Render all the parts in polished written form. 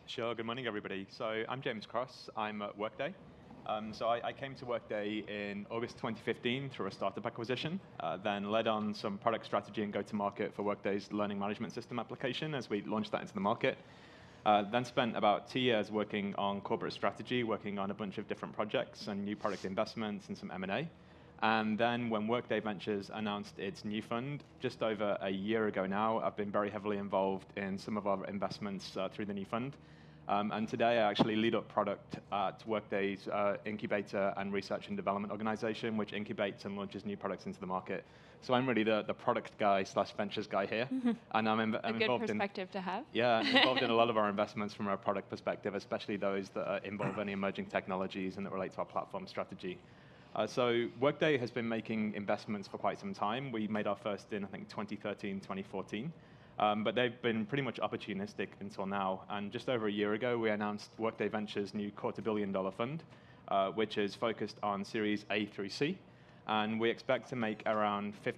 Sure, good morning, everybody. So I'm James Cross. I'm at Workday. I came to Workday in August 2015 through a startup acquisition, then led on some product strategy and go-to-market for Workday's learning management system application as we launched that into the market. Then spent about 2 years working on corporate strategy, working on a bunch of different projects and new product investments and some M&A. And then when Workday Ventures announced its new fund, just over a year ago now, I've been very heavily involved in some of our investments through the new fund. And today I actually lead up product at Workday's incubator and research and development organization, which incubates and launches new products into the market. So I'm really the product guy / ventures guy here. Mm-hmm. And I'm involved in... A good perspective to have. Yeah, involved in a lot of our investments from a product perspective, especially those that involve any emerging technologies and that relate to our platform strategy. So Workday has been making investments for quite some time. We made our first in, I think, 2013, 2014. But they've been pretty much opportunistic until now. And just over a year ago, we announced Workday Ventures' new $250 million fund, which is focused on Series A through C. And we expect to make around 10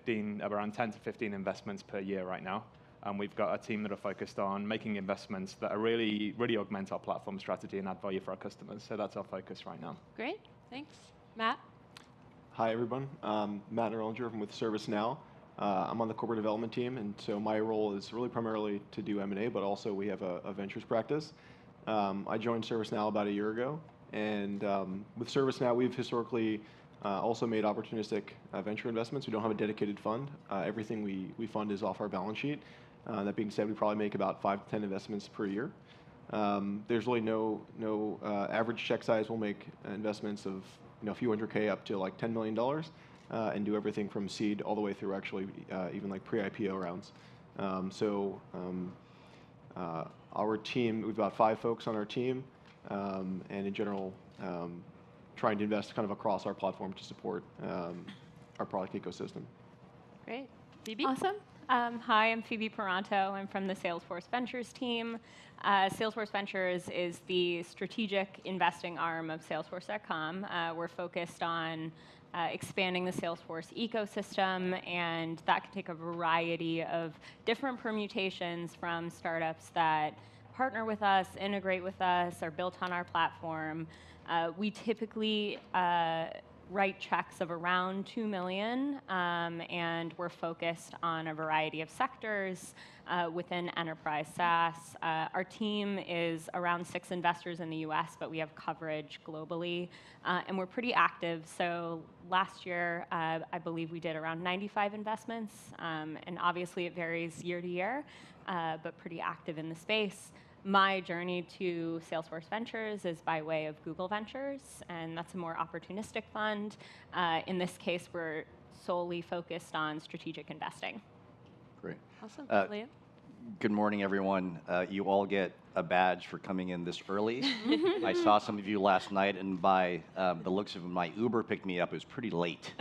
to 15 investments per year right now. And we've got a team that are focused on making investments that are really augment our platform strategy and add value for our customers. So that's our focus right now. Great, thanks. Matt? Hi, everyone. Matt Nerlinger. I'm with ServiceNow. I'm on the corporate development team, and so my role is really primarily to do M&A, but also we have a ventures practice. I joined ServiceNow about a year ago, and with ServiceNow, we've historically also made opportunistic venture investments. We don't have a dedicated fund. Everything we fund is off our balance sheet. That being said, we probably make about 5 to 10 investments per year. There's really no average check size. We'll make investments of a few hundred K up to like $10 million. And do everything from seed all the way through actually even like pre-IPO rounds. Our team, we've got 5 folks on our team, and in general, trying to invest kind of across our platform to support our product ecosystem. Great. Phoebe? Awesome. Hi, I'm Phoebe Peronto. I'm from the Salesforce Ventures team. Salesforce Ventures is the strategic investing arm of Salesforce.com. We're focused on expanding the Salesforce ecosystem, and that can take a variety of different permutations from startups that partner with us, integrate with us, are built on our platform. We typically write checks of around $2 million, and we're focused on a variety of sectors within enterprise SaaS. Our team is around 6 investors in the US, but we have coverage globally, and we're pretty active. So last year, I believe we did around 95 investments, and obviously it varies year to year, but pretty active in the space. My journey to Salesforce Ventures is by way of Google Ventures, and that's a more opportunistic fund. In this case, we're solely focused on strategic investing. Great. Awesome. Leah? Good morning, everyone. You all get a badge for coming in this early. I saw some of you last night, and by the looks of it, my Uber picked me up. It was pretty late.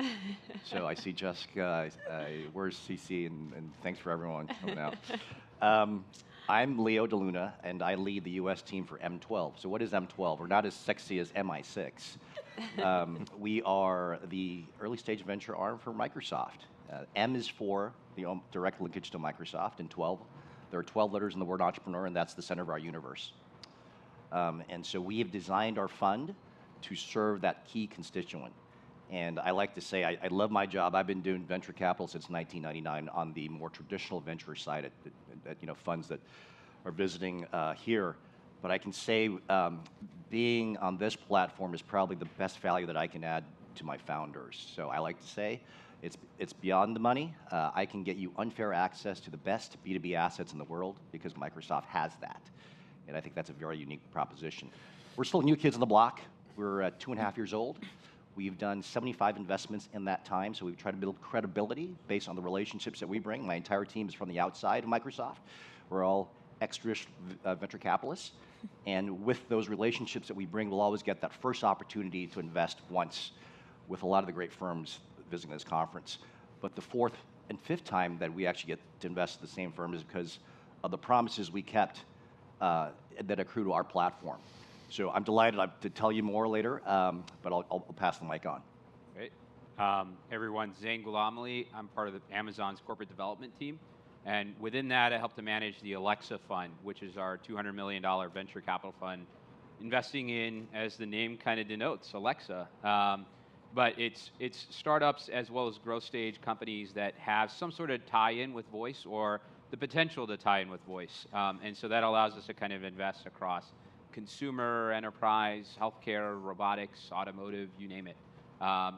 So I see Jessica, where's CC, and thanks for everyone coming out. I'm Leo DeLuna, and I lead the US team for M12. So what is M12? We're not as sexy as MI6. We are the early stage venture arm for Microsoft. M is for the direct linkage to Microsoft, and 12. There are 12 letters in the word entrepreneur, and that's the center of our universe. And so we have designed our fund to serve that key constituent. And I like to say, I love my job. I've been doing venture capital since 1999 on the more traditional venture side at funds that are visiting here. But I can say being on this platform is probably the best value that I can add to my founders. So I like to say it's beyond the money. I can get you unfair access to the best B2B assets in the world because Microsoft has that. And I think that's a very unique proposition. We're still new kids on the block. We're 2.5 years old. We've done 75 investments in that time, so we've tried to build credibility based on the relationships that we bring. My entire team is from the outside of Microsoft. We're all ex-traditional venture capitalists. And with those relationships that we bring, we'll always get that first opportunity to invest once with a lot of the great firms visiting this conference. But the 4th and 5th time that we actually get to invest in the same firm is because of the promises we kept that accrue to our platform. So I'm delighted to tell you more later, but I'll pass the mic on. Great. Everyone, Zain Ghulamali. I'm part of Amazon's corporate development team. And within that, I help to manage the Alexa Fund, which is our $200 million venture capital fund, investing in, as the name kind of denotes, Alexa. But it's startups as well as growth stage companies that have some sort of tie-in with voice or the potential to tie in with voice. And so that allows us to kind of invest across consumer, enterprise, healthcare, robotics, automotive, you name it,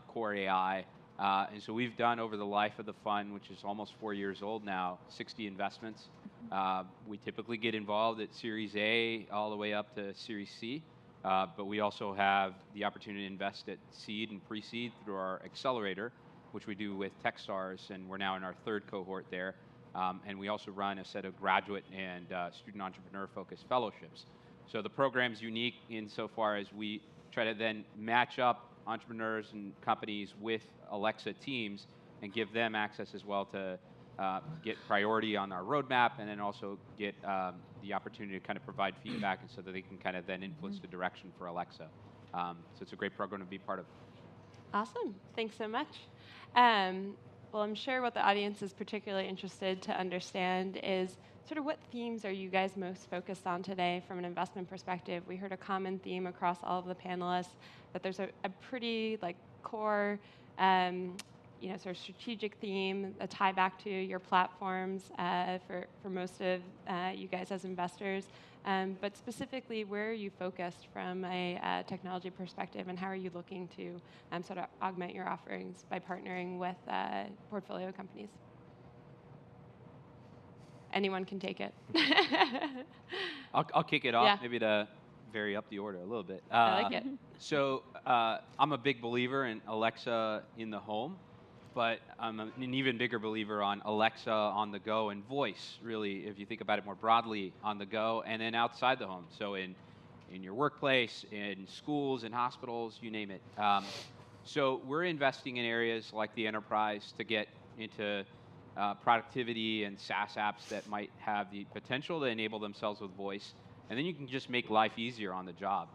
core AI. And so we've done over the life of the fund, which is almost 4 years old now, 60 investments. We typically get involved at Series A all the way up to Series C. But we also have the opportunity to invest at seed and pre-seed through our accelerator, which we do with Techstars, and we're now in our third cohort there. And we also run a set of graduate and student entrepreneur-focused fellowships. So the program's unique insofar as we try to then match up entrepreneurs and companies with Alexa teams and give them access as well to get priority on our roadmap, and then also get the opportunity to kind of provide feedback and so that they can kind of then influence the direction for Alexa. So it's a great program to be part of. Awesome. Thanks so much. Well, I'm sure what the audience is particularly interested to understand is sort of what themes are you guys most focused on today from an investment perspective? We heard a common theme across all of the panelists, that there's a pretty core sort of strategic theme, a tie back to your platforms for most of you guys as investors. But specifically, where are you focused from a technology perspective, and how are you looking to sort of augment your offerings by partnering with portfolio companies? Anyone can take it. I'll kick it off, Yeah. maybe to vary up the order a little bit. I like it. So I'm a big believer in Alexa in the home, but I'm an even bigger believer on Alexa on the go and voice, really, if you think about it more broadly, on the go and then outside the home. So in your workplace, in schools, in hospitals, you name it. So we're investing in areas like the enterprise to get into productivity and SaaS apps that might have the potential to enable themselves with voice. And then you can just make life easier on the job.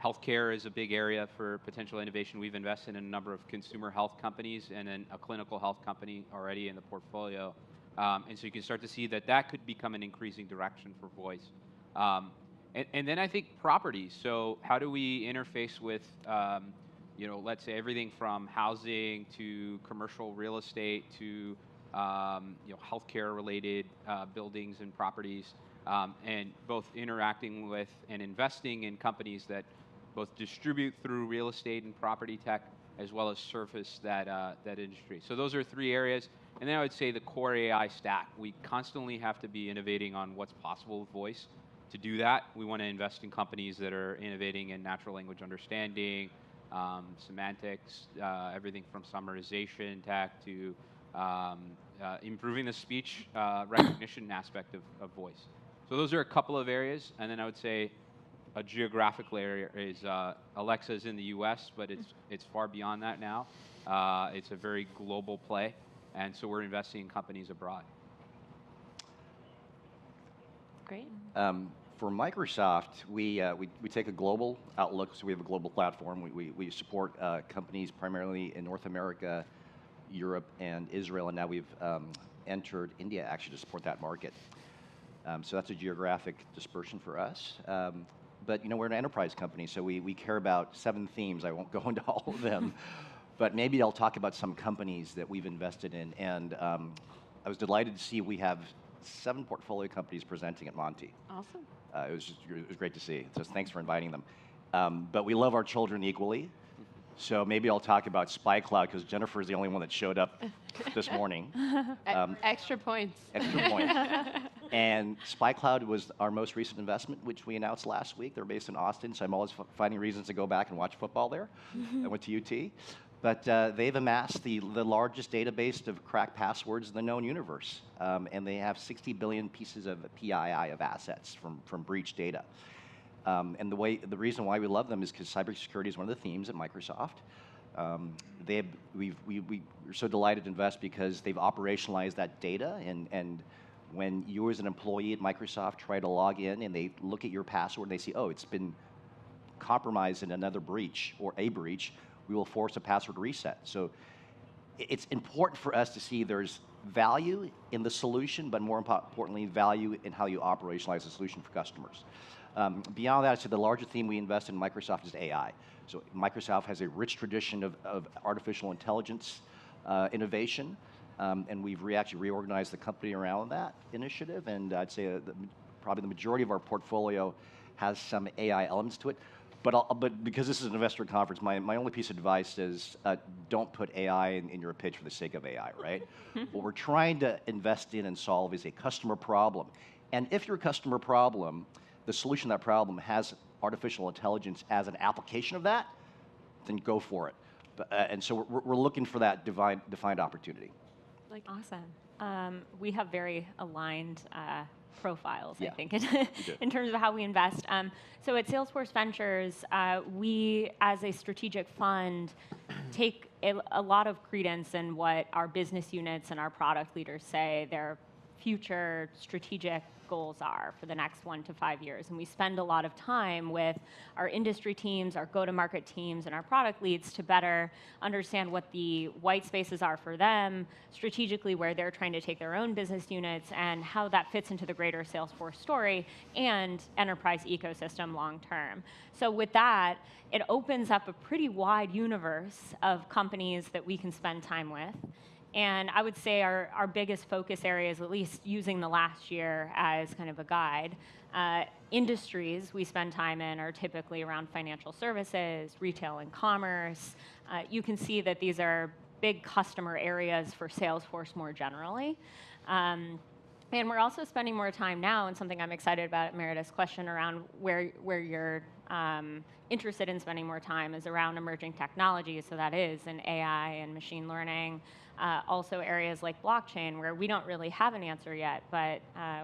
Healthcare is a big area for potential innovation. We've invested in a number of consumer health companies and then a clinical health company already in the portfolio. And so you can start to see that could become an increasing direction for voice. And then I think properties. So how do we interface with, let's say everything from housing to commercial real estate to healthcare-related buildings and properties, and both interacting with and investing in companies that both distribute through real estate and property tech, as well as surface that industry. So those are three areas. And then I would say the core AI stack. We constantly have to be innovating on what's possible with voice. To do that, we want to invest in companies that are innovating in natural language understanding, semantics, everything from summarization tech to improving the speech recognition aspect of voice. So those are a couple of areas. And then I would say a geographical area is Alexa is in the US, but it's far beyond that now. It's a very global play. And so we're investing in companies abroad. Great. For Microsoft, we take a global outlook, so we have a global platform. We support companies primarily in North America, Europe, and Israel, and now we've entered India actually to support that market. So that's a geographic dispersion for us. But we're an enterprise company, so we care about 7 themes. I won't go into all of them, but maybe I'll talk about some companies that we've invested in. And I was delighted to see we have 7 portfolio companies presenting at Monty. Awesome. It was great to see. So thanks for inviting them. But we love our children equally. So maybe I'll talk about Spy Cloud because Jennifer is the only one that showed up this morning. Extra points. Extra points. And Spy Cloud was our most recent investment, which we announced last week. They're based in Austin, so I'm always finding reasons to go back and watch football there. I went to UT. But they've amassed the largest database of cracked passwords in the known universe. And they have 60 billion pieces of PII of assets from breach data. And the reason why we love them is because cybersecurity is one of the themes at Microsoft. We're so delighted to invest because they've operationalized that data. And when you as an employee at Microsoft try to log in and they look at your password and they see, oh, it's been compromised in another breach or a breach, we will force a password reset. So it's important for us to see there's value in the solution, but more importantly, value in how you operationalize the solution for customers. Beyond that, I'd say the larger theme we invest in Microsoft is AI. So Microsoft has a rich tradition of artificial intelligence innovation, and we've actually reorganized the company around that initiative, and I'd say probably the majority of our portfolio has some AI elements to it. But because this is an investor conference, my only piece of advice is don't put AI in your pitch for the sake of AI, right? What we're trying to invest in and solve is a customer problem. And if your customer problem, the solution to that problem has artificial intelligence as an application of that, then go for it. And so we're looking for that defined opportunity. Awesome. We have very aligned profiles, Yeah. I think, in terms of how we invest. So at Salesforce Ventures, we, as a strategic fund, take a lot of credence in what our business units and our product leaders say their future strategic goals are for the next 1 to 5 years. And we spend a lot of time with our industry teams, our go-to-market teams, and our product leads to better understand what the white spaces are for them, strategically where they're trying to take their own business units, and how that fits into the greater Salesforce story and enterprise ecosystem long term. So with that, it opens up a pretty wide universe of companies that we can spend time with. And I would say our biggest focus areas, at least using the last year as kind of a guide, industries we spend time in are typically around financial services, retail and commerce. You can see that these are big customer areas for Salesforce more generally. And we're also spending more time now, and something I'm excited about, Meredith's question around where you're interested in spending more time is around emerging technologies. So that is in AI and machine learning. Also areas like blockchain, where we don't really have an answer yet, but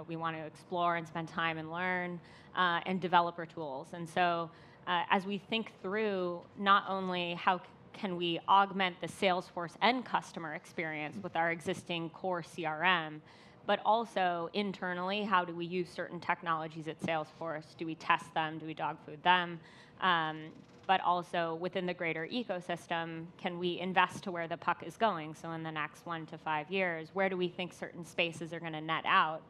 we want to explore and spend time and learn, and developer tools. And so as we think through not only how can we augment the Salesforce end customer experience with our existing core CRM, but also internally, how do we use certain technologies at Salesforce? Do we test them? Do we dog food them? But also within the greater ecosystem, can we invest to where the puck is going? So in the next 1 to 5 years, where do we think certain spaces are going to net out?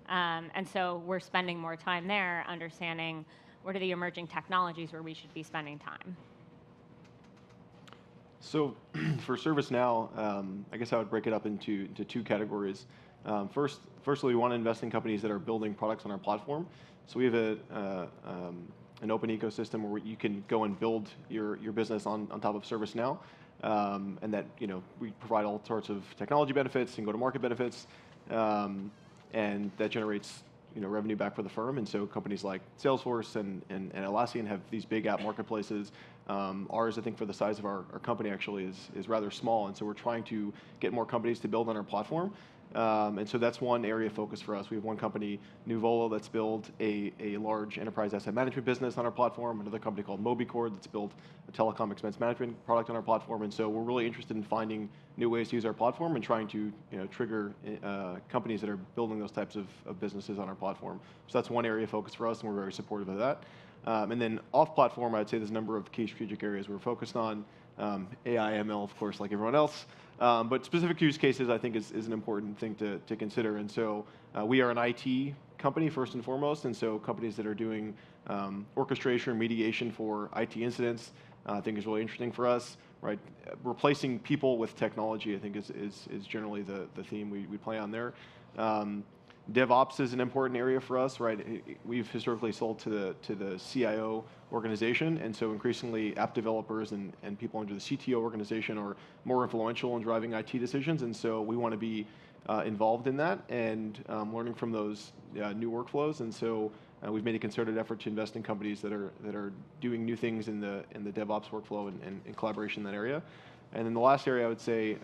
And so we're spending more time there, understanding what are the emerging technologies where we should be spending time. So for ServiceNow, I guess I would break it up into 2 categories. Firstly, we want to invest in companies that are building products on our platform. So we have an open ecosystem where you can go and build your business on top of ServiceNow, and that we provide all sorts of technology benefits and go-to-market benefits, and that generates revenue back for the firm. And so companies like Salesforce and Atlassian have these big app marketplaces. Ours, I think, for the size of our company, actually is rather small, and so we're trying to get more companies to build on our platform. And so that's one area of focus for us. We have one company, Nuvolo, that's built a large enterprise asset management business on our platform. Another company called MobiCord that's built a telecom expense management product on our platform. And so we're really interested in finding new ways to use our platform and trying to trigger companies that are building those types of businesses on our platform. So that's one area of focus for us, and we're very supportive of that. And then off-platform, I'd say there's a number of key strategic areas we're focused on. AI, ML, of course, like everyone else. But specific use cases, I think, is an important thing to consider. And so we are an IT company, first and foremost, and so companies that are doing orchestration or mediation for IT incidents, I think is really interesting for us. Right, replacing people with technology, I think, is generally the theme we play on there. DevOps is an important area for us, right? We've historically sold to the CIO organization, and so increasingly app developers and people under the CTO organization are more influential in driving IT decisions, and so we want to be involved in that and learning from those new workflows. And so we've made a concerted effort to invest in companies that are doing new things in the DevOps workflow and in collaboration in that area. And then the last area, I would say,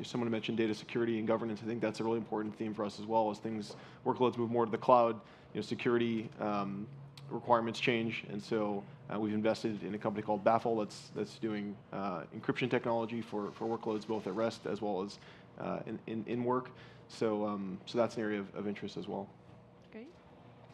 someone mentioned data security and governance. I think that's a really important theme for us as well. As workloads move more to the cloud, security requirements change, and so we've invested in a company called Baffle that's doing encryption technology for workloads both at rest as well as in work. So that's an area of interest as well. Great,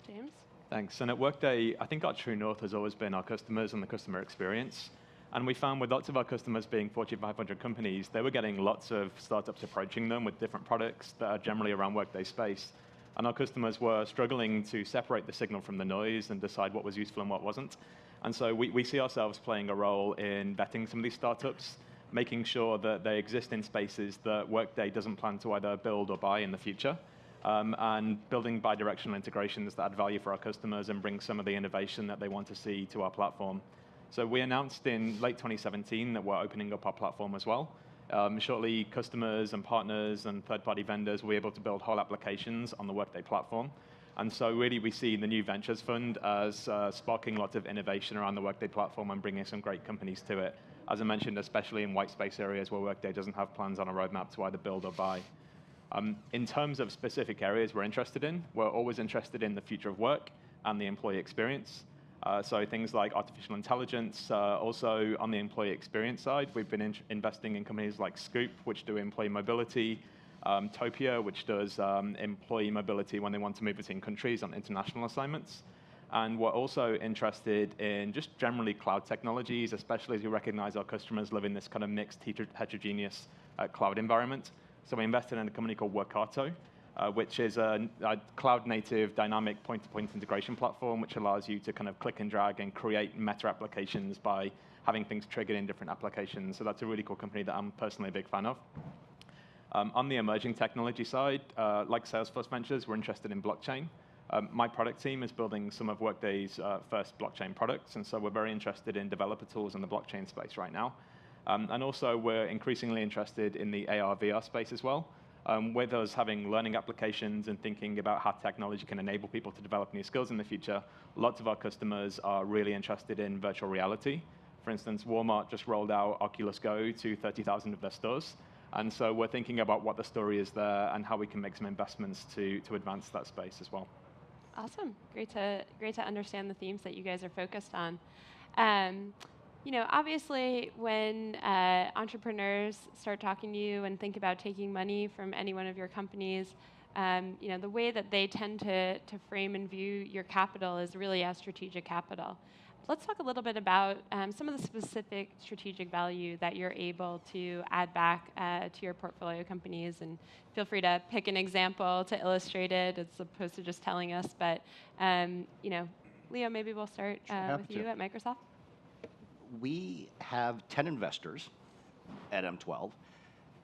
James. Thanks. And at Workday, I think our true north has always been our customers and the customer experience. And we found with lots of our customers being Fortune 500 companies, they were getting lots of startups approaching them with different products that are generally around Workday space. And our customers were struggling to separate the signal from the noise and decide what was useful and what wasn't. And so we see ourselves playing a role in vetting some of these startups, making sure that they exist in spaces that Workday doesn't plan to either build or buy in the future, and building bidirectional integrations that add value for our customers and bring some of the innovation that they want to see to our platform. So we announced in late 2017 that we're opening up our platform as well. Shortly, customers and partners and third-party vendors will be able to build whole applications on the Workday platform. And so really we see the new Ventures Fund as sparking lots of innovation around the Workday platform and bringing some great companies to it. As I mentioned, especially in white space areas where Workday doesn't have plans on a roadmap to either build or buy. In terms of specific areas we're interested in, we're always interested in the future of work and the employee experience. So things like artificial intelligence. Also on the employee experience side, we've been investing in companies like Scoop, which do employee mobility, Topia, which does employee mobility when they want to move between countries on international assignments. And we're also interested in just generally cloud technologies, especially as we recognize our customers live in this kind of mixed heterogeneous cloud environment. So we invested in a company called Workato, which is a cloud-native dynamic point-to-point integration platform, which allows you to kind of click and drag and create meta applications by having things triggered in different applications. So that's a really cool company that I'm personally a big fan of. On the emerging technology side, like Salesforce Ventures, we're interested in blockchain. My product team is building some of Workday's first blockchain products, and so we're very interested in developer tools in the blockchain space right now. And also, we're increasingly interested in the AR/VR space as well. With us having learning applications and thinking about how technology can enable people to develop new skills in the future, lots of our customers are really interested in virtual reality. For instance, Walmart just rolled out Oculus Go to 30,000 of their stores. And so we're thinking about what the story is there and how we can make some investments to advance that space as well. Awesome. Great to understand the themes that you guys are focused on. Obviously, when entrepreneurs start talking to you and think about taking money from any one of your companies, the way that they tend to frame and view your capital is really as strategic capital. Let's talk a little bit about some of the specific strategic value that you're able to add back to your portfolio companies, and feel free to pick an example to illustrate it as opposed to just telling us. But Leo, maybe we'll start with you at Microsoft. We have 10 investors at M12,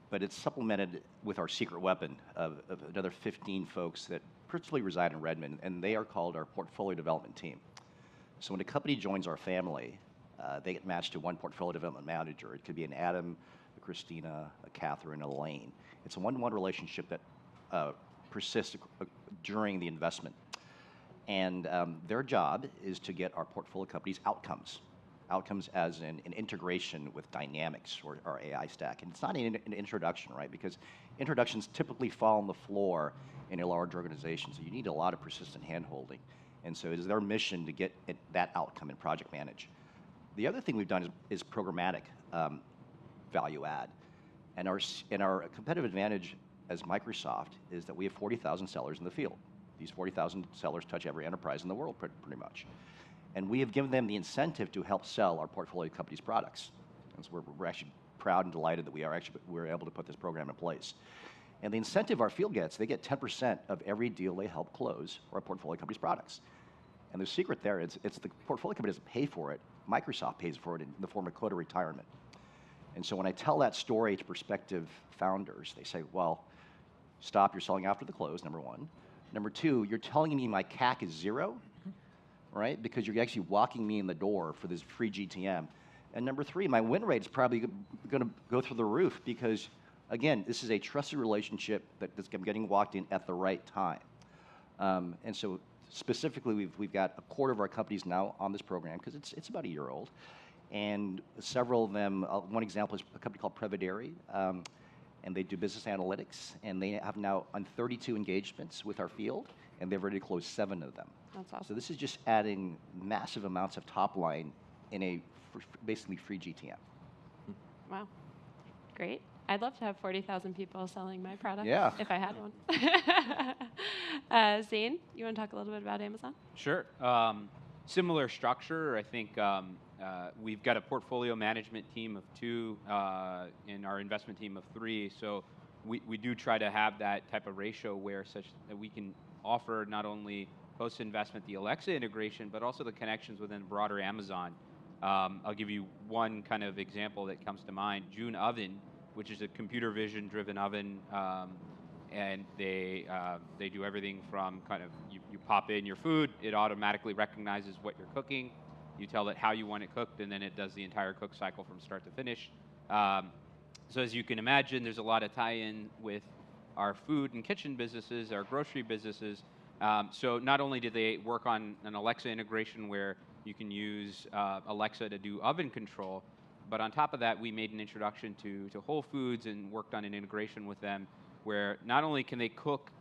but it's supplemented with our secret weapon of another 15 folks that principally reside in Redmond, and they are called our portfolio development team. So when a company joins our family, they get matched to one portfolio development manager. It could be an Adam, a Christina, a Catherine, a Elaine. It's a one-to-one relationship that persists during the investment. And their job is to get our portfolio companies outcomes as an integration with Dynamics or our AI stack. And it's not an introduction, right? Because introductions typically fall on the floor in a large organization, so you need a lot of persistent hand-holding. And so it is their mission to get that outcome and project manage. The other thing we've done is programmatic value add. And our competitive advantage as Microsoft is that we have 40,000 sellers in the field. These 40,000 sellers touch every enterprise in the world pretty much. And we have given them the incentive to help sell our portfolio companies' products. And so we're actually proud and delighted that we're able to put this program in place. And the incentive our field gets, they get 10% of every deal they help close for our portfolio companies' products. And the secret there is it's the portfolio company doesn't pay for it. Microsoft pays for it in the form of quota retirement. And so when I tell that story to prospective founders, they say, well, stop, you're selling after the close, number one. Number two, you're telling me my CAC is zero, right? Because you're actually walking me in the door for this free GTM. And number three, my win rate is probably going to go through the roof because, again, this is a trusted relationship that's getting walked in at the right time. And so specifically, we've got a quarter of our companies now on this program because it's about a year old. And several of them, one example is a company called Previdary, and they do business analytics, and they have now on 32 engagements with our field, and they've already closed 7 of them. That's awesome. So this is just adding massive amounts of top line in a basically free GTM. Wow, great. I'd love to have 40,000 people selling my product if I had one. Zane, you want to talk a little bit about Amazon? Sure. Similar structure. I think we've got a portfolio management team of 2 and our investment team of 3. So we do try to have that type of ratio where such that we can offer not only post-investment the Alexa integration, but also the connections within broader Amazon. I'll give you one kind of example that comes to mind. June Oven, which is a computer vision driven oven, and they do everything from kind of you pop in your food, it automatically recognizes what you're cooking, you tell it how you want it cooked, and then it does the entire cook cycle from start to finish. So as you can imagine, there's a lot of tie-in with our food and kitchen businesses, our grocery businesses. So not only did they work on an Alexa integration where you can use Alexa to do oven control, but on top of that, we made an introduction to Whole Foods and worked on an integration with them where not only can they cook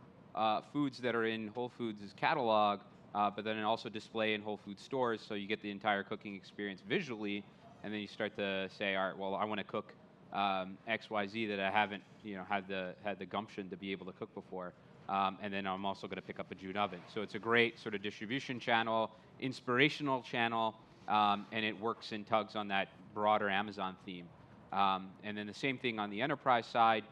foods that are in Whole Foods' catalog, but then also display in Whole Foods stores, so you get the entire cooking experience visually, and then you start to say, all right, well, I want to cook XYZ that I haven't, had the gumption to be able to cook before, and then I'm also going to pick up a June Oven. So it's a great sort of distribution channel, inspirational channel, and it works and tugs on that broader Amazon theme. And then the same thing on the enterprise side.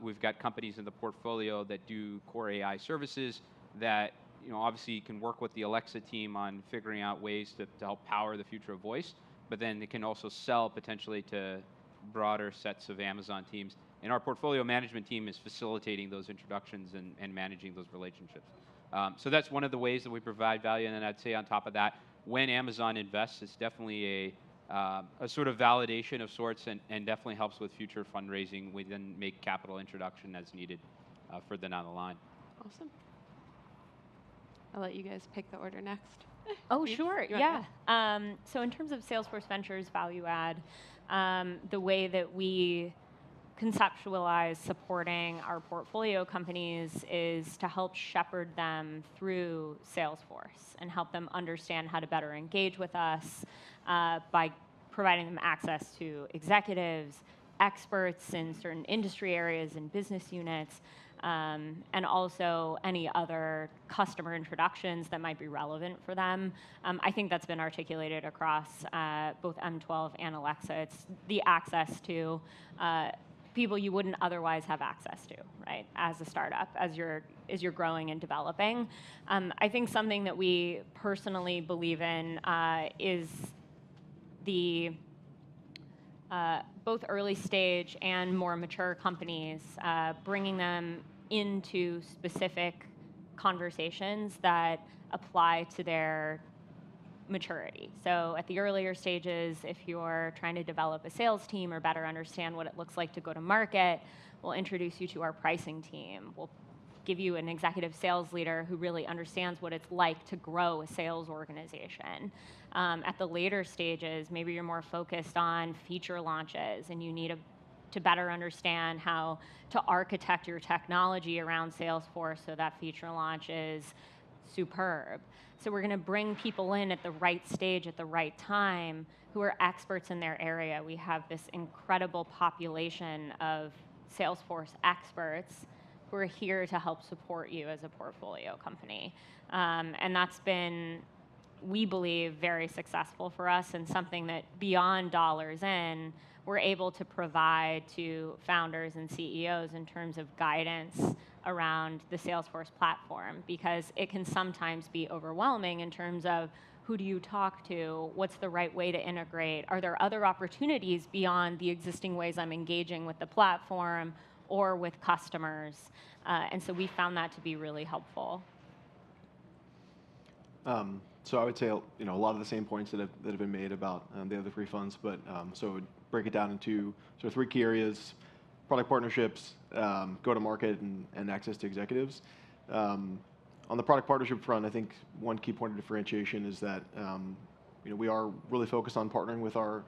We've got companies in the portfolio that do core AI services that obviously can work with the Alexa team on figuring out ways to help power the future of voice, but then it can also sell potentially to broader sets of Amazon teams. And our portfolio management team is facilitating those introductions and managing those relationships. So that's one of the ways that we provide value. And then I'd say on top of that, when Amazon invests, it's definitely a sort of validation of sorts and definitely helps with future fundraising. We then make capital introduction as needed further down the line. Awesome. I'll let you guys pick the order next. Oh, sure, yeah. So in terms of Salesforce Ventures value add, the way that we conceptualize supporting our portfolio companies is to help shepherd them through Salesforce and help them understand how to better engage with us by providing them access to executives, experts in certain industry areas and business units, and also any other customer introductions that might be relevant for them. I think that's been articulated across both M12 and Alexa. It's the access to people you wouldn't otherwise have access to, right, as a startup, as you're growing and developing. I think something that we personally believe in is the both early stage and more mature companies, bringing them into specific conversations that apply to their maturity. So at the earlier stages, if you're trying to develop a sales team or better understand what it looks like to go to market, we'll introduce you to our pricing team. We'll give you an executive sales leader who really understands what it's like to grow a sales organization. At the later stages, maybe you're more focused on feature launches and you need to better understand how to architect your technology around Salesforce so that feature launch is superb. So we're going to bring people in at the right stage at the right time who are experts in their area. We have this incredible population of Salesforce experts who are here to help support you as a portfolio company. And that's been, we believe, very successful for us and something that beyond dollars in, we're able to provide to founders and CEOs in terms of guidance around the Salesforce platform, because it can sometimes be overwhelming in terms of who do you talk to, what's the right way to integrate, are there other opportunities beyond the existing ways I'm engaging with the platform or with customers, and so we found that to be really helpful. So I would say a lot of the same points that have been made about the other 3 funds, but so I would break it down into sort of 3 key areas: product partnerships, go-to-market, and access to executives. On the product partnership front, I think one key point of differentiation is that we are really focused on partnering with our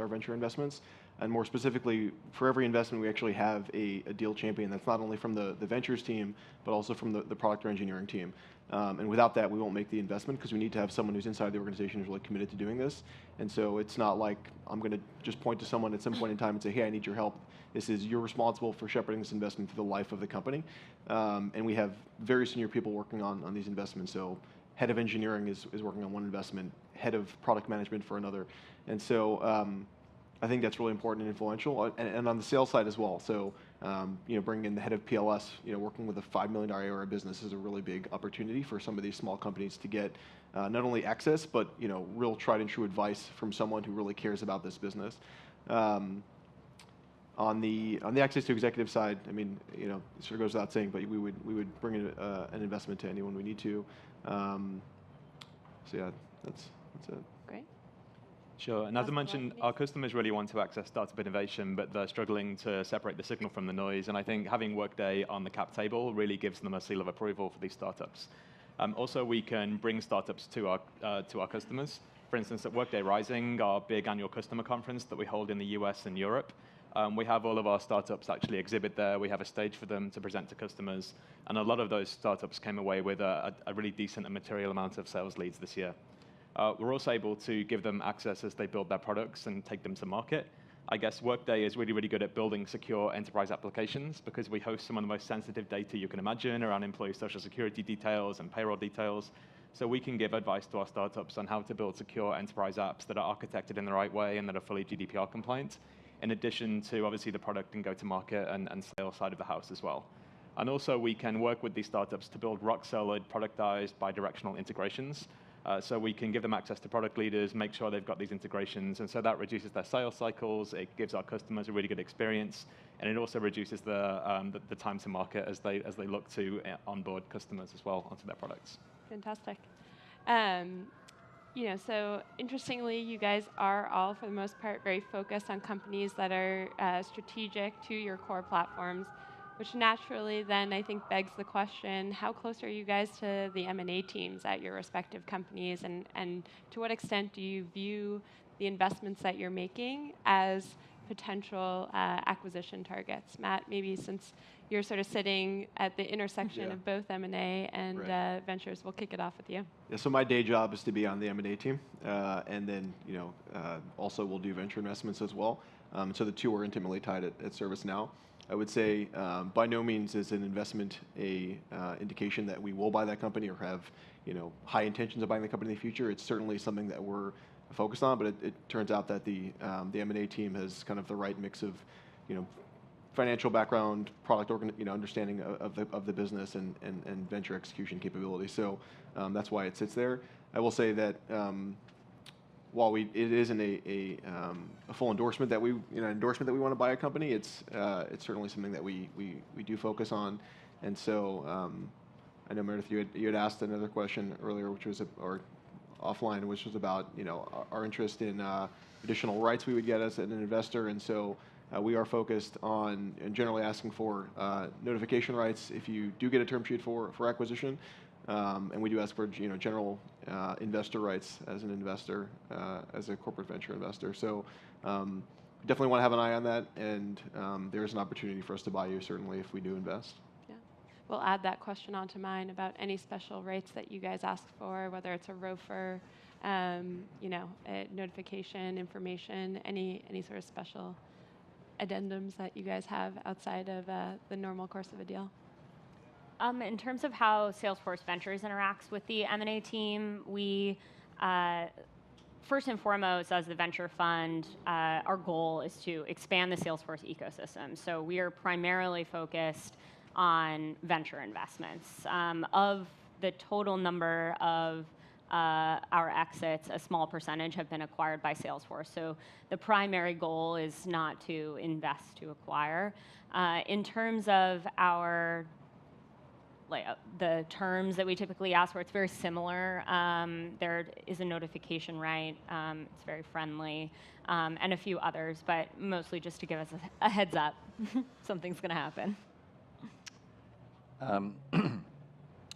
venture investments, and more specifically, for every investment, we actually have a deal champion that's not only from the ventures team, but also from the product or engineering team. And without that, we won't make the investment because we need to have someone who's inside the organization who's really committed to doing this. And so it's not like I'm going to just point to someone at some point in time and say, hey, I need your help. This is, you're responsible for shepherding this investment through the life of the company. And we have very senior people working on these investments. So head of engineering is working on one investment, head of product management for another. And so I think that's really important and influential, and on the sales side as well. So bringing in the head of PLS, working with a $5 million ARR business is a really big opportunity for some of these small companies to get not only access, but real tried and true advice from someone who really cares about this business. On the access to executive side, I mean, it sort of goes without saying, but we would bring in an investment to anyone we need to. So yeah, that's it. Great. Sure, and as I mentioned, our customers really want to access startup innovation, but they're struggling to separate the signal from the noise, and I think having Workday on the cap table really gives them a seal of approval for these startups. Also, we can bring startups to our customers. For instance, at Workday Rising, our big annual customer conference that we hold in the US and Europe, we have all of our startups actually exhibit there. We have a stage for them to present to customers, and a lot of those startups came away with a really decent and material amount of sales leads this year. We're also able to give them access as they build their products and take them to market. I guess Workday is really, really good at building secure enterprise applications because we host some of the most sensitive data you can imagine around employee social security details and payroll details. So we can give advice to our startups on how to build secure enterprise apps that are architected in the right way and that are fully GDPR compliant, in addition to obviously the product and go-to-market and sales side of the house as well. And also we can work with these startups to build rock-solid, productized, bidirectional integrations. So we can give them access to product leaders, make sure they've got these integrations, and so that reduces their sales cycles, it gives our customers a really good experience, and it also reduces the time to market as they look to onboard customers as well onto their products. Fantastic. So interestingly, you guys are all, for the most part, very focused on companies that are strategic to your core platforms, which naturally then I think begs the question, how close are you guys to the M&A teams at your respective companies, and to what extent do you view the investments that you're making as potential acquisition targets? Matt, maybe since you're sort of sitting at the intersection of both M&A and ventures, we'll kick it off with you. Yeah, so my day job is to be on the M&A team, and then also we'll do venture investments as well. So the two are intimately tied at ServiceNow. I would say by no means is an investment a indication that we will buy that company or have high intentions of buying the company in the future. It's certainly something that we're focused on, but it turns out that the M&A team has kind of the right mix of financial background, product understanding of the business, and venture execution capability. So that's why it sits there. I will say that while it isn't a full endorsement that we want to buy a company, it's certainly something that we do focus on. And so I know, Meredith, you had asked another question earlier, which was or offline, which was about our interest in additional rights we would get as an investor. And so we are focused on and generally asking for notification rights if you do get a term sheet for acquisition. And we do ask for general investor rights as an investor, as a corporate venture investor. So definitely want to have an eye on that, and there is an opportunity for us to buy you, certainly, if we do invest. Yeah. We'll add that question onto mine about any special rates that you guys ask for, whether it's a ROFR, a notification, information, any sort of special addendums that you guys have outside of the normal course of a deal. In terms of how Salesforce Ventures interacts with the M&A team, we, first and foremost, as the venture fund, our goal is to expand the Salesforce ecosystem. So we are primarily focused on venture investments. Of the total number of our exits, a small percentage have been acquired by Salesforce. So the primary goal is not to invest to acquire. In terms of the terms that we typically ask for, it's very similar. There is a notification right. It's very friendly, and a few others, but mostly just to give us a heads up. Something's going to happen.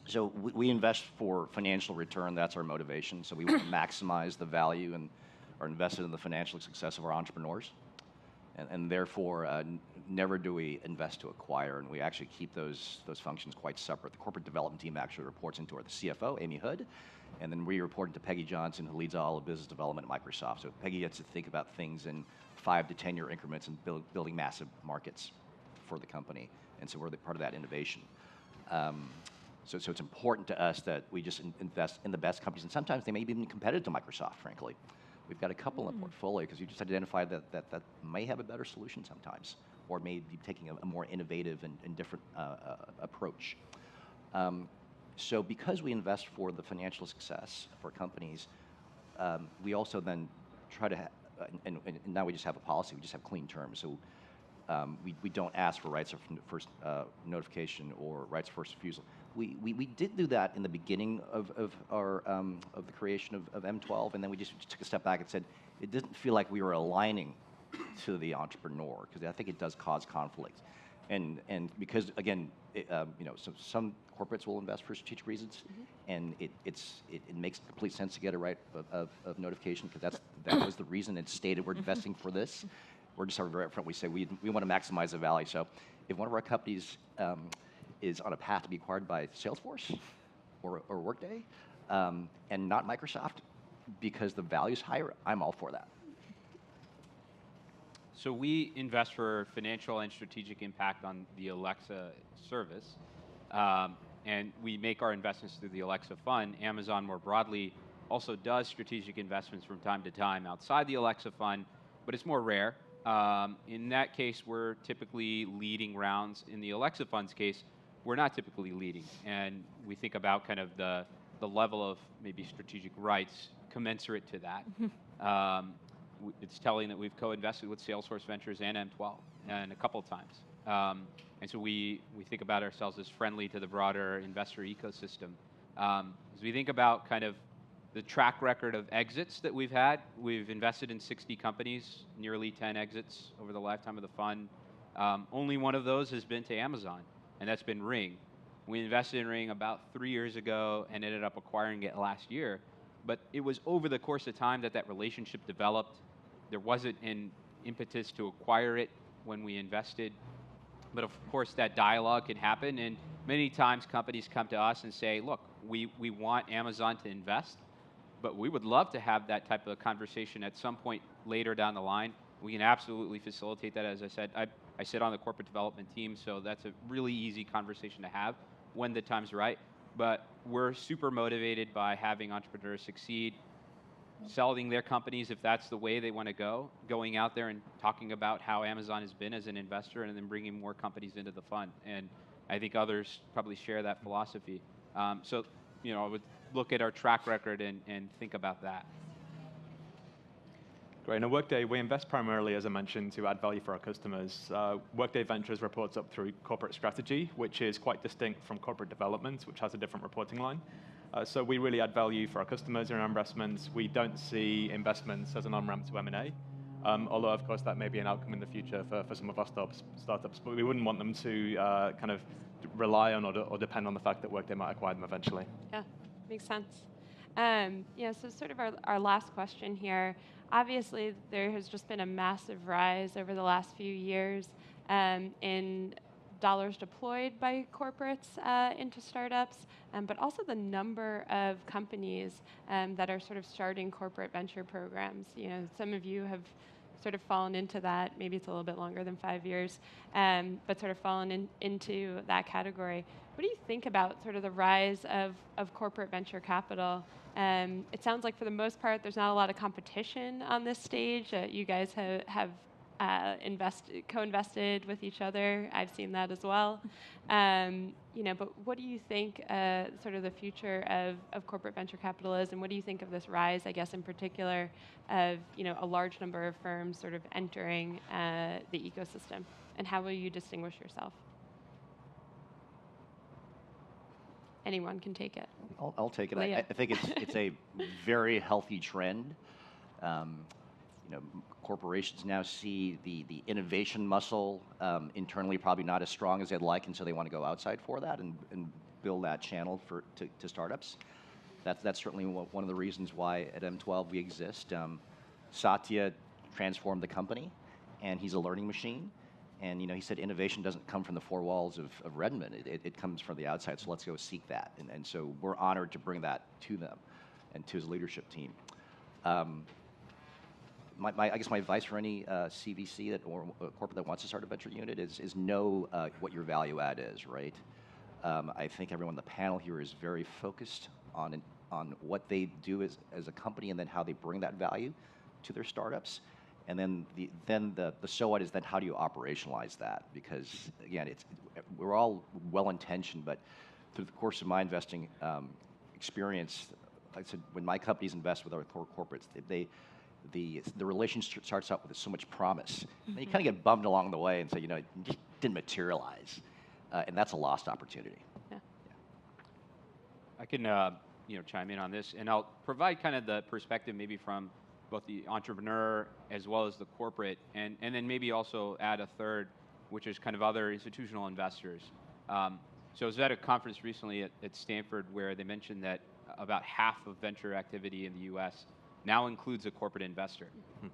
So we invest for financial return. That's our motivation. So we want to maximize the value and are invested in the financial success of our entrepreneurs. And therefore, never do we invest to acquire, and we actually keep those functions quite separate. The corporate development team actually reports into the CFO, Amy Hood, and then we report into Peggy Johnson, who leads all of business development at Microsoft. So Peggy gets to think about things in 5 to 10 year increments and building massive markets for the company, and so we're part of that innovation. So it's important to us that we just invest in the best companies, and sometimes they may be even competitive to Microsoft, frankly. We've got a couple in the portfolio because you just identified that may have a better solution sometimes, or may be taking a more innovative and different approach. So because we invest for the financial success for companies, we also then try to, and now we just have a policy, we just have clean terms. So we don't ask for rights of first notification or rights of first refusal. We did do that in the beginning of the creation of M12, and then we just took a step back and said it didn't feel like we were aligning to the entrepreneur, because I think it does cause conflict, and because again, so some corporates will invest for strategic reasons, and it makes complete sense to get a right of notification, because that was the reason it's stated we're investing for this. We're just very upfront. We say we want to maximize the value. So if one of our companies is on a path to be acquired by Salesforce or Workday, and not Microsoft, because the value's higher, I'm all for that. So we invest for financial and strategic impact on the Alexa service, and we make our investments through the Alexa fund. Amazon more broadly also does strategic investments from time to time outside the Alexa fund, but it's more rare. In that case, we're typically leading rounds. In the Alexa fund's case, we're not typically leading, and we think about kind of the level of maybe strategic rights commensurate to that. It's telling that we've co-invested with Salesforce Ventures and M12, and a couple of times. And so we think about ourselves as friendly to the broader investor ecosystem. As we think about kind of the track record of exits that we've had, we've invested in 60 companies, nearly 10 exits over the lifetime of the fund. Only one of those has been to Amazon, and that's been Ring. We invested in Ring about 3 years ago and ended up acquiring it last year. But it was over the course of time that relationship developed. There wasn't an impetus to acquire it when we invested. But of course, that dialogue can happen, and many times companies come to us and say, look, we want Amazon to invest, but we would love to have that type of conversation at some point later down the line. We can absolutely facilitate that. As I said, I sit on the corporate development team, so that's a really easy conversation to have when the time's right. But we're super motivated by having entrepreneurs succeed, selling their companies if that's the way they want to go, going out there and talking about how Amazon has been as an investor, and then bringing more companies into the fund. And I think others probably share that philosophy. So, I would look at our track record and think about that. Great. In Workday, we invest primarily, as I mentioned, to add value for our customers. Workday Ventures reports up through corporate strategy, which is quite distinct from corporate development, which has a different reporting line. So we really add value for our customers in our investments. We don't see investments as an on-ramp to M&A, although, of course, that may be an outcome in the future for some of our startups. But we wouldn't want them to kind of rely on or depend on the fact that Workday might acquire them eventually. Yeah, makes sense. So sort of our last question here. Obviously, there has just been a massive rise over the last few years in dollars deployed by corporates into startups, but also the number of companies that are sort of starting corporate venture programs. Some of you have sort of fallen into that. Maybe it's a little bit longer than 5 years, but sort of fallen into that category. What do you think about sort of the rise of corporate venture capital? It sounds like for the most part, there's not a lot of competition on this stage. You guys have co-invested with each other. I've seen that as well. But what do you think sort of the future of corporate venture capital is, and what do you think of this rise, I guess, in particular, of a large number of firms sort of entering the ecosystem, and how will you distinguish yourself? Anyone can take it. I'll take it. I think it's a very healthy trend. Corporations now see the innovation muscle internally probably not as strong as they'd like, and so they want to go outside for that and build that channel to startups. That's certainly one of the reasons why at M12 we exist. Satya transformed the company, and he's a learning machine. And he said innovation doesn't come from the four walls of Redmond. It comes from the outside, so let's go seek that. And so we're honored to bring that to them and to his leadership team. I guess my advice for any CVC or corporate that wants to start a venture unit is know what your value add is, right? I think everyone on the panel here is very focused on what they do as a company and then how they bring that value to their startups. And then the so what is then how do you operationalize that? Because again, we're all well-intentioned, but through the course of my investing experience, like I said, when my companies invest with our corporates, the relationship starts out with so much promise. And you kind of get bummed along the way and say, it just didn't materialize. And that's a lost opportunity. Yeah. I can chime in on this, and I'll provide kind of the perspective maybe from both the entrepreneur as well as the corporate, and then maybe also add a third, which is kind of other institutional investors. So I was at a conference recently at Stanford where they mentioned that about half of venture activity in the US now includes a corporate investor.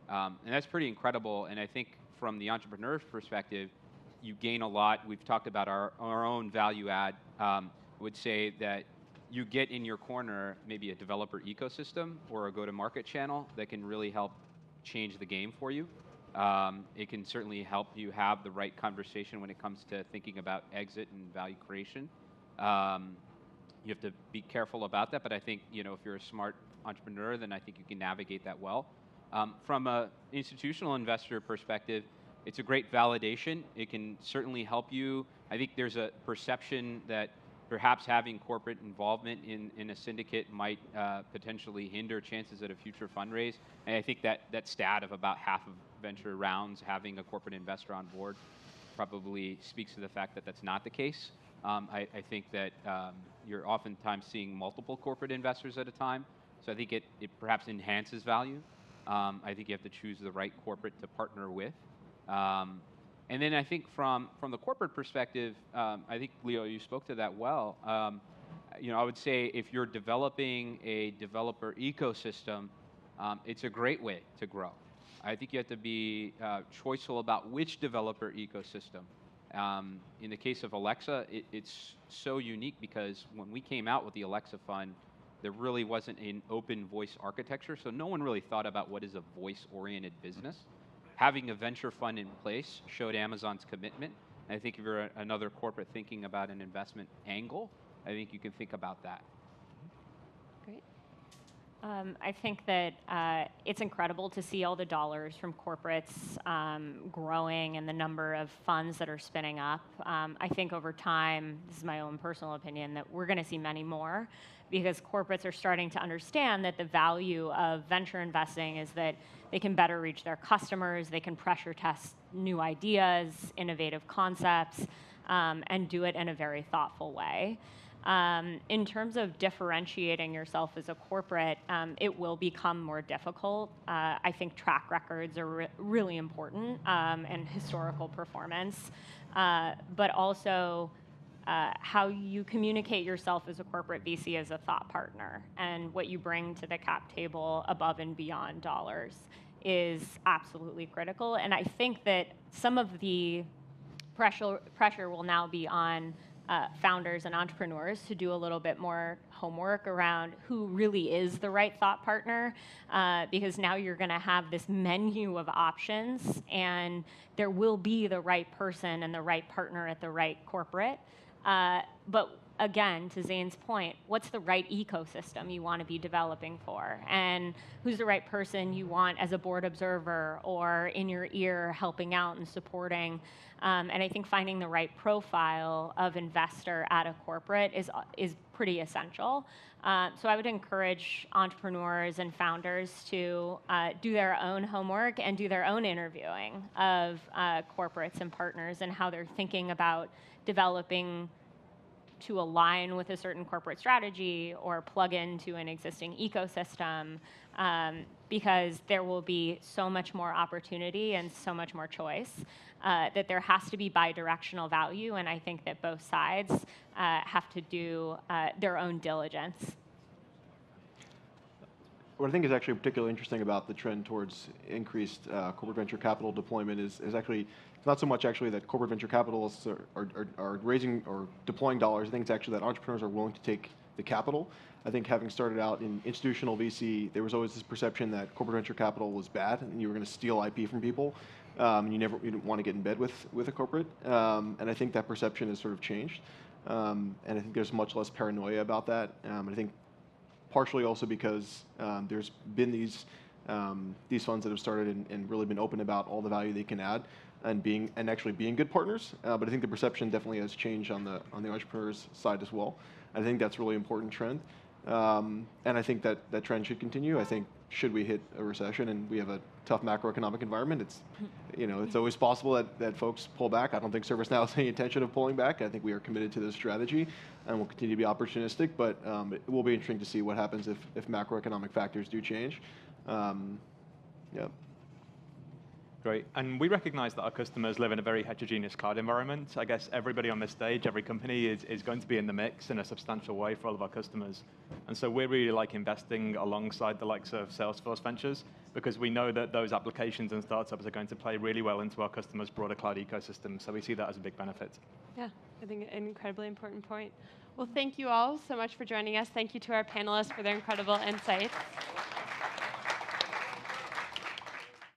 And that's pretty incredible, and I think from the entrepreneur's perspective, you gain a lot. We've talked about our own value add. Would say that you get in your corner maybe a developer ecosystem or a go-to-market channel that can really help change the game for you. It can certainly help you have the right conversation when it comes to thinking about exit and value creation. You have to be careful about that, but I think if you're a smart entrepreneur, then I think you can navigate that well. From an institutional investor perspective, it's a great validation. It can certainly help you. I think there's a perception that perhaps having corporate involvement in a syndicate might potentially hinder chances at a future fundraise. And I think that stat of about half of venture rounds having a corporate investor on board probably speaks to the fact that that's not the case. I think that you're oftentimes seeing multiple corporate investors at a time. So I think it perhaps enhances value. I think you have to choose the right corporate to partner with. And then I think from the corporate perspective, I think, Leo, you spoke to that well. I would say if you're developing a developer ecosystem, it's a great way to grow. I think you have to be choiceful about which developer ecosystem. In the case of Alexa, it's so unique because when we came out with the Alexa Fund, there really wasn't an open voice architecture, so no one really thought about what is a voice-oriented business. Having a venture fund in place showed Amazon's commitment. And I think if you're another corporate thinking about an investment angle, I think you can think about that. Great. I think that it's incredible to see all the dollars from corporates growing and the number of funds that are spinning up. I think over time, this is my own personal opinion, that we're going to see many more because corporates are starting to understand that the value of venture investing is that they can better reach their customers, they can pressure test new ideas, innovative concepts, and do it in a very thoughtful way. In terms of differentiating yourself as a corporate, it will become more difficult. I think track records are really important and historical performance, but also how you communicate yourself as a corporate VC as a thought partner and what you bring to the cap table above and beyond dollars is absolutely critical. And I think that some of the pressure will now be on founders and entrepreneurs to do a little bit more homework around who really is the right thought partner, because now you're going to have this menu of options, and there will be the right person and the right partner at the right corporate. But again, to Zane's point, what's the right ecosystem you want to be developing for? And who's the right person you want as a board observer or in your ear helping out and supporting? And I think finding the right profile of investor at a corporate is pretty essential. So I would encourage entrepreneurs and founders to do their own homework and do their own interviewing of corporates and partners and how they're thinking about developing to align with a certain corporate strategy or plug into an existing ecosystem, because there will be so much more opportunity and so much more choice that there has to be bi-directional value, and I think that both sides have to do their own diligence. What I think is actually particularly interesting about the trend towards increased corporate venture capital deployment is actually, it's not so much actually that corporate venture capitalists are raising or deploying dollars. I think it's actually that entrepreneurs are willing to take the capital. I think having started out in institutional VC, there was always this perception that corporate venture capital was bad and you were going to steal IP from people. You didn't want to get in bed with a corporate. And I think that perception has sort of changed. and I think there's much less paranoia about that. I think partially also because there's been these funds that have started and really been open about all the value they can add and actually being good partners. But I think the perception definitely has changed on the entrepreneur's side as well. I think that's a really important trend. And I think that trend should continue. I think should we hit a recession and we have a tough macroeconomic environment, it's always possible that folks pull back. I don't think ServiceNow has any intention of pulling back. I think we are committed to this strategy and we'll continue to be opportunistic, but it will be interesting to see what happens if macroeconomic factors do change. Yeah. Great. And we recognize that our customers live in a very heterogeneous cloud environment. I guess everybody on this stage, every company is going to be in the mix in a substantial way for all of our customers. And so we're really like investing alongside the likes of Salesforce Ventures because we know that those applications and startups are going to play really well into our customers' broader cloud ecosystem. So we see that as a big benefit. Yeah, I think an incredibly important point. Well, thank you all so much for joining us. Thank you to our panelists for their incredible insights.